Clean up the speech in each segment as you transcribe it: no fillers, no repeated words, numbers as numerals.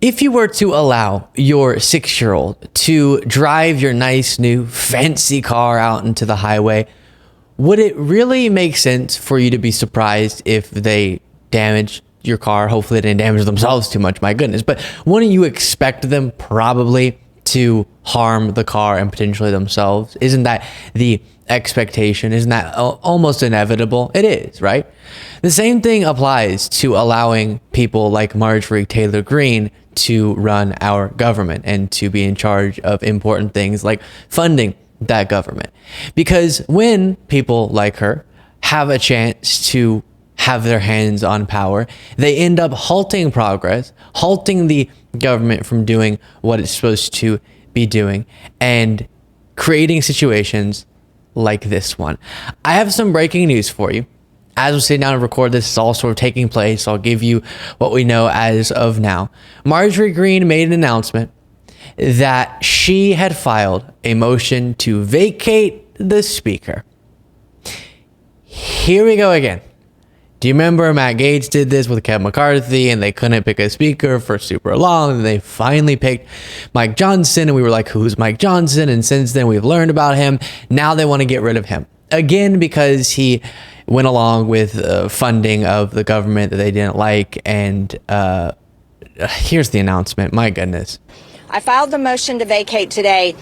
If you were to allow your 6-year-old to drive your nice new fancy car out into the highway, would it really make sense for you to be surprised if they damaged your car? Hopefully they didn't damage themselves too much, my goodness. But wouldn't you expect them probably to harm the car and potentially themselves? Isn't that the expectation? Isn't that almost inevitable? It is, right? The same thing applies to allowing people like Marjorie Taylor Greene to run our government and to be in charge of important things like funding that government. Because when people like her have a chance to have their hands on power, they end up halting progress, halting the government from doing what it's supposed to be doing, and creating situations like this one. I have some breaking news for you. As we sit down and record this, it's all sort of taking place. I'll give you what we know as of now. Marjorie Greene made an announcement that she had filed a motion to vacate the speaker. Here we go again. Do you remember Matt Gaetz did this with Kevin McCarthy and they couldn't pick a speaker for super long, and they finally picked Mike Johnson and we were like, who's Mike Johnson? And since then we've learned about him. Now they want to get rid of him again because he went along with funding of the government that they didn't like. And here's the announcement. My goodness. I filed the motion to vacate today,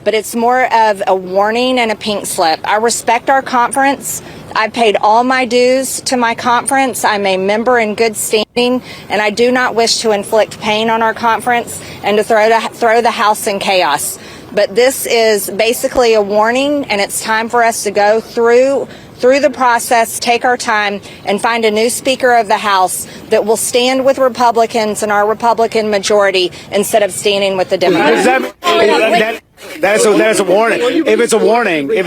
but it's more of a warning and a pink slip. I respect our conference. I paid all my dues to my conference. I'm a member in good standing, and I do not wish to inflict pain on our conference and to throw the house in chaos. But this is basically a warning, and it's time for us to go through the process, take our time, and find a new Speaker of the House that will stand with Republicans and our Republican majority instead of standing with the Democrats. That's a warning. If it's a warning, if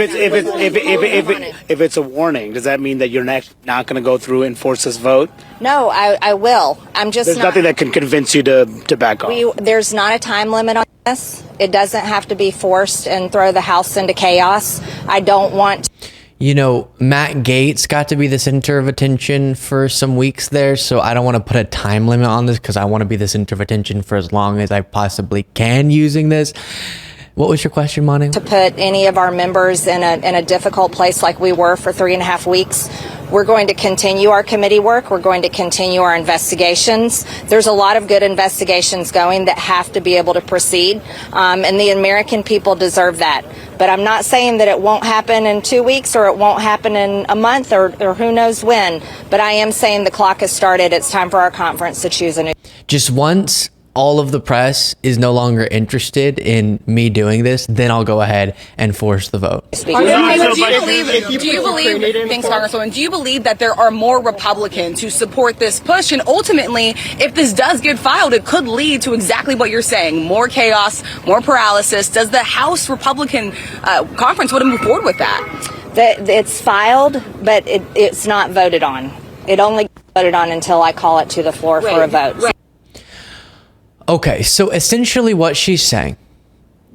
it's a warning, does that mean that you're not going to go through and force this vote? No, I will. There's nothing that can convince you to back off. There's not a time limit on this. It doesn't have to be forced and throw the House into chaos. I don't want. You know, Matt Gaetz got to be the center of attention for some weeks there, so I don't want to put a time limit on this because I want to be the center of attention for as long as I possibly can using this. What was your question, Manu? To put any of our members in a difficult place like we were for 3.5 weeks. We're going to continue our committee work. We're going to continue our investigations. There's a lot of good investigations going that have to be able to proceed, and the American people deserve that. But I'm not saying that it won't happen in 2 weeks or it won't happen in a month or who knows when. But I am saying the clock has started. It's time for our conference to choose a new. Just once all of the press is no longer interested in me doing this, then I'll go ahead and force the vote. Do you believe, thanks, Congresswoman, do you believe that there are more Republicans who support this push? And ultimately, if this does get filed, it could lead to exactly what you're saying, more chaos, more paralysis. Does the House Republican conference want to move forward with that? It's filed, but it's not voted on. It only gets voted on until I call it to the floor for a vote. Right. Okay, so essentially what she's saying,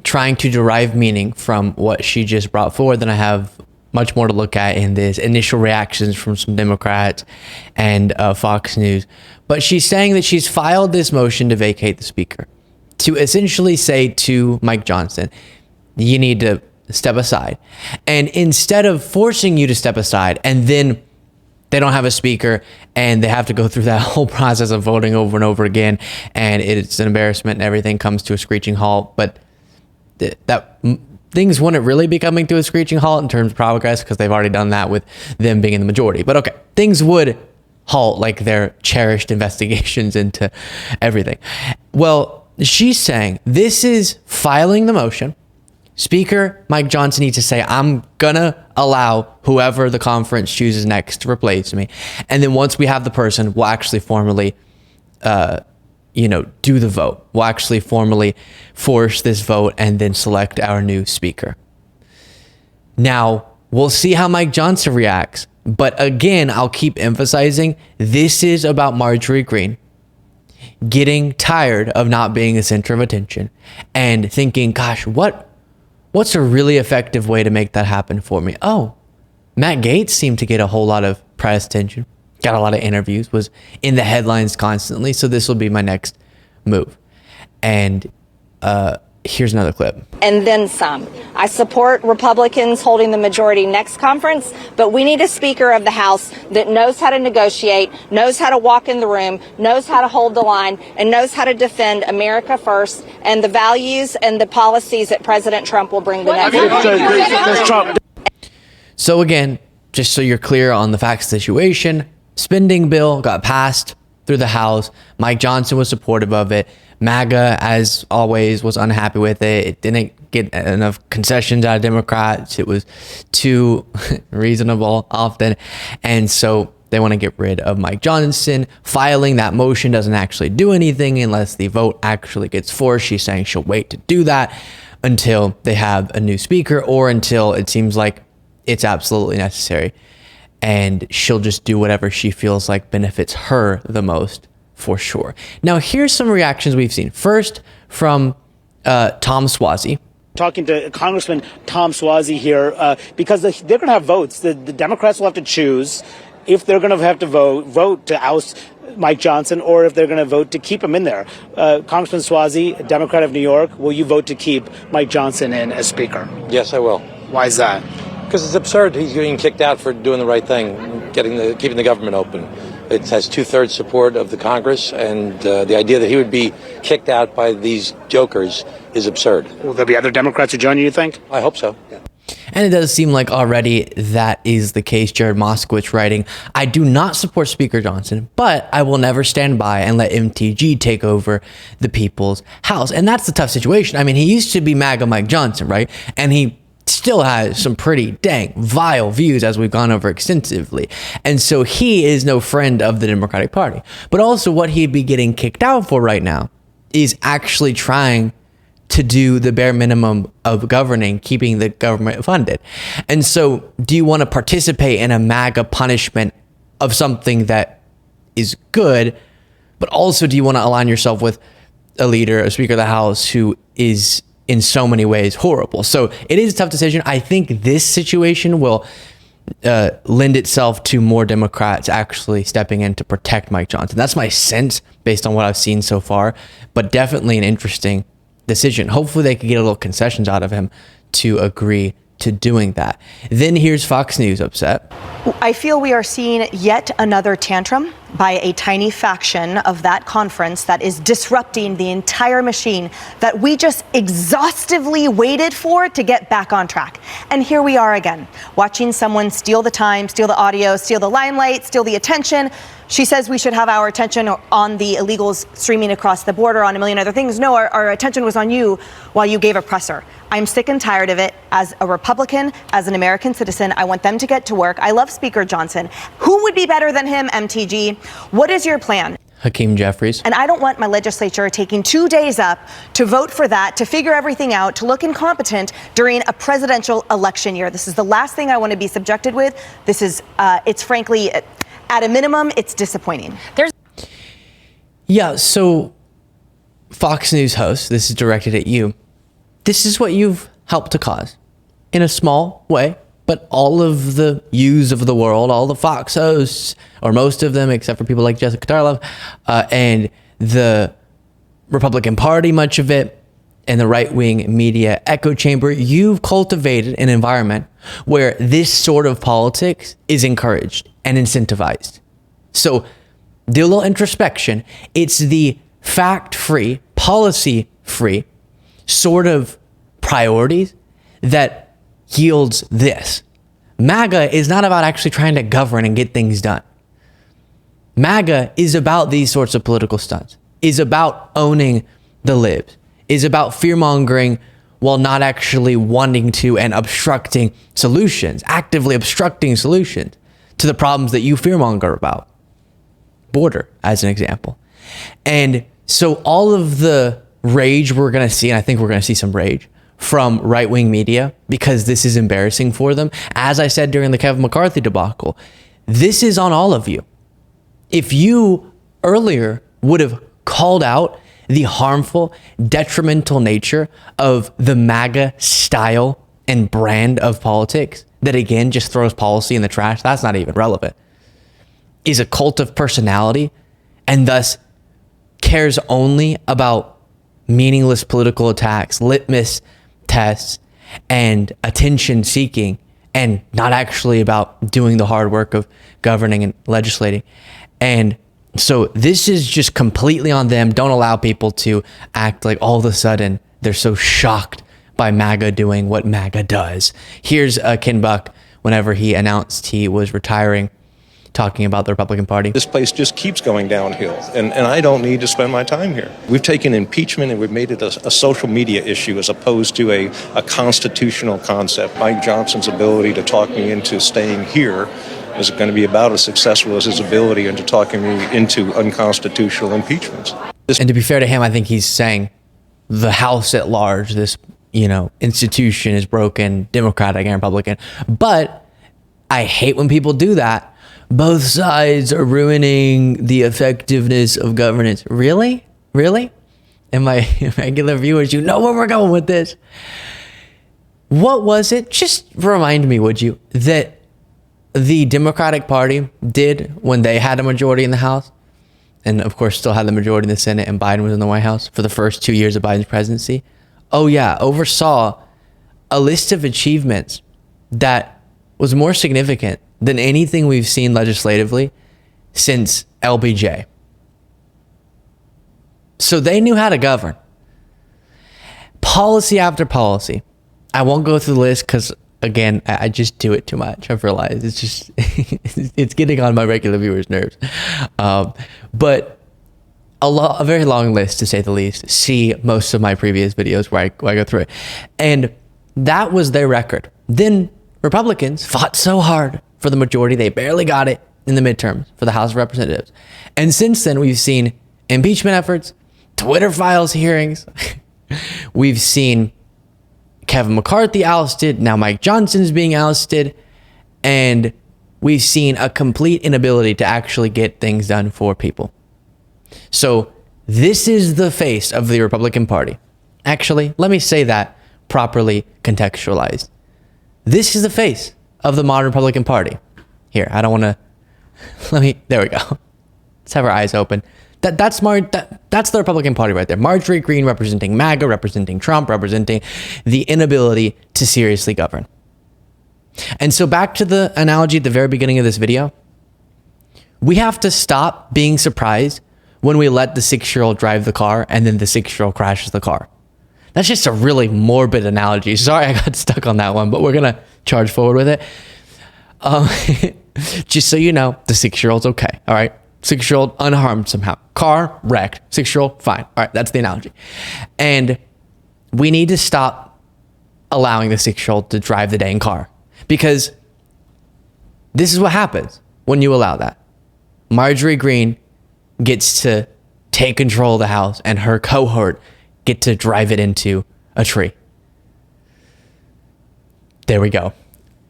trying to derive meaning from what she just brought forward, then I have much more to look at in this initial reactions from some Democrats and Fox News. But she's saying that she's filed this motion to vacate the speaker, to essentially say to Mike Johnson, you need to step aside. And instead of forcing you to step aside and then they don't have a speaker and they have to go through that whole process of voting over and over again, and it's an embarrassment and everything comes to a screeching halt. But things wouldn't really be coming to a screeching halt in terms of progress because they've already done that with them being in the majority. But okay, things would halt like their cherished investigations into everything. Well, she's saying this is filing the motion. Speaker Mike Johnson needs to say, I'm gonna allow whoever the conference chooses next to replace me. And then once we have the person, we'll actually formally, do the vote. We'll actually formally force this vote and then select our new speaker. Now, we'll see how Mike Johnson reacts. But again, I'll keep emphasizing, this is about Marjorie Greene getting tired of not being a center of attention and thinking, gosh, what's a really effective way to make that happen for me? Oh, Matt Gaetz seemed to get a whole lot of press attention, got a lot of interviews, was in the headlines constantly. So this will be my next move. And here's another clip. And then some. I support Republicans holding the majority next conference, but we need a Speaker of the House that knows how to negotiate, knows how to walk in the room, knows how to hold the line, and knows how to defend America first and the values and the policies that President Trump will bring to next. So again, just so you're clear on the facts of the situation, spending bill got passed through the House. Mike Johnson was supportive of it. MAGA, as always, was unhappy with it. It didn't get enough concessions out of Democrats. It was too reasonable often. And so they want to get rid of Mike Johnson. Filing that motion doesn't actually do anything unless the vote actually gets forced. She's saying she'll wait to do that until they have a new speaker or until it seems like it's absolutely necessary. And she'll just do whatever she feels like benefits her the most, for sure. Now, here's some reactions we've seen. First, from Tom Suozzi. Talking to Congressman Tom Suozzi here, because they're going to have votes. The Democrats will have to choose if they're going to have to vote to oust Mike Johnson or if they're going to vote to keep him in there. Congressman Suozzi, a Democrat of New York, will you vote to keep Mike Johnson in as Speaker? Yes, I will. Why is that? Because it's absurd. He's getting kicked out for doing the right thing, keeping the government open. It has 2/3 support of the Congress, and the idea that he would be kicked out by these jokers is absurd. Will there be other Democrats who join you think? I hope so. Yeah. And it does seem like already that is the case. Jared Moskowitz writing, I do not support Speaker Johnson, but I will never stand by and let MTG take over the people's house. And that's the tough situation. I mean, he used to be MAGA Mike Johnson, right? And he still has some pretty dang vile views, as we've gone over extensively. And so he is no friend of the Democratic Party. But also what he'd be getting kicked out for right now is actually trying to do the bare minimum of governing, keeping the government funded. And so do you want to participate in a MAGA punishment of something that is good, but also do you want to align yourself with a leader, a Speaker of the House who is in so many ways horrible? So it is a tough decision. I think this situation will lend itself to more Democrats actually stepping in to protect Mike Johnson. That's my sense based on what I've seen so far, but definitely an interesting decision. Hopefully they can get a little concessions out of him to agree to doing that. Then here's Fox News upset. I feel we are seeing yet another tantrum by a tiny faction of that conference that is disrupting the entire machine that we just exhaustively waited for to get back on track. And here we are again, watching someone steal the time, steal the audio, steal the limelight, steal the attention. She says we should have our attention on the illegals streaming across the border, on a million other things. No, our attention was on you while you gave a presser. I'm sick and tired of it. As a Republican, as an American citizen, I want them to get to work. I love Speaker Johnson. Who would be better than him, MTG? What is your plan? Hakeem Jeffries. And I don't want my legislature taking 2 days up to vote for that, to figure everything out, to look incompetent during a presidential election year. This is the last thing I want to be subjected with. This is, it's frankly, at a minimum, it's disappointing. Yeah, so Fox News host, this is directed at you. This is what you've helped to cause in a small way, but all of the yous of the world, all the Fox hosts, or most of them, except for people like Jessica Tarlov, and the Republican Party, much of it, and the right-wing media echo chamber, you've cultivated an environment where this sort of politics is encouraged and incentivized. So do a little introspection. It's the fact-free, policy-free sort of priorities that yields this. MAGA is not about actually trying to govern and get things done. MAGA is about these sorts of political stunts, is about owning the libs, is about fear-mongering while not actually wanting to and obstructing solutions, actively obstructing solutions to the problems that you fearmonger about. Border, as an example. And so all of the rage we're going to see, and I think we're going to see some rage from right-wing media because this is embarrassing for them. As I said during the Kevin McCarthy debacle, this is on all of you. If you earlier would have called out the harmful, detrimental nature of the MAGA style and brand of politics that, again, just throws policy in the trash, that's not even relevant, is a cult of personality and thus cares only about meaningless political attacks, litmus tests, and attention seeking, and not actually about doing the hard work of governing and legislating. And so this is just completely on them. Don't allow people to act like all of a sudden they're so shocked by MAGA doing what MAGA does. Here's Ken Buck whenever he announced he was retiring, talking about the Republican Party. This place just keeps going downhill, and I don't need to spend my time here. We've taken impeachment and we've made it a social media issue as opposed to a constitutional concept. Mike Johnson's ability to talk me into staying here is going to be about as successful as his ability into talking me into unconstitutional impeachments. And to be fair to him, I think he's saying the House at large, this, institution is broken, Democratic and Republican. But I hate when people do that. Both sides are ruining the effectiveness of governance. Really? And my regular viewers, you know where we're going with this. What was it? Just remind me, would you, that the Democratic Party did when they had a majority in the House, and of course still had the majority in the Senate, and Biden was in the White House for the first 2 years of Biden's presidency? Oh yeah, oversaw a list of achievements that was more significant than anything we've seen legislatively since LBJ. So they knew how to govern. Policy after policy. I won't go through the list because, again, I just do it too much. I've realized it's just, it's getting on my regular viewers' nerves. But a very long list, to say the least. See most of my previous videos where I go through it. And that was their record. Then Republicans fought so hard for the majority, they barely got it in the midterms for the House of Representatives. And since then, we've seen impeachment efforts, Twitter files hearings. We've seen Kevin McCarthy ousted. Now Mike Johnson's being ousted. And we've seen a complete inability to actually get things done for people. So this is the face of the Republican Party. Actually, let me say that properly contextualized. This is the face of the modern Republican Party. Here, I don't want to, there we go. Let's have our eyes open. That's the Republican Party right there. Marjorie Greene representing MAGA, representing Trump, representing the inability to seriously govern. And so back to the analogy at the very beginning of this video, we have to stop being surprised when we let the 6-year-old drive the car and then the 6-year-old crashes the car. That's just a really morbid analogy. Sorry I got stuck on that one, but we're going to charge forward with it. Just so you know, the 6-year-old's okay, all right? 6-year-old unharmed somehow. Car wrecked. 6-year-old fine. All right, that's the analogy. And we need to stop allowing the 6-year-old to drive the dang car, because this is what happens when you allow that. Marjorie Greene gets to take control of the House, and her cohort get to drive it into a tree. There we go.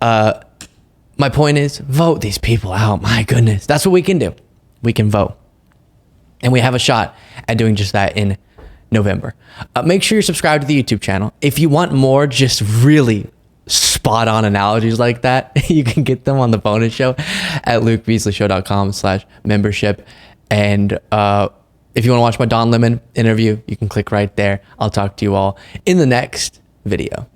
My point is, vote these people out. My goodness. That's what we can do. We can vote. And we have a shot at doing just that in November. Make sure you're subscribed to the YouTube channel. If you want more just really spot on analogies like that, you can get them on the bonus show at lukebeasleyshow.com/membership. And if you want to watch my Don Lemon interview, you can click right there. I'll talk to you all in the next video.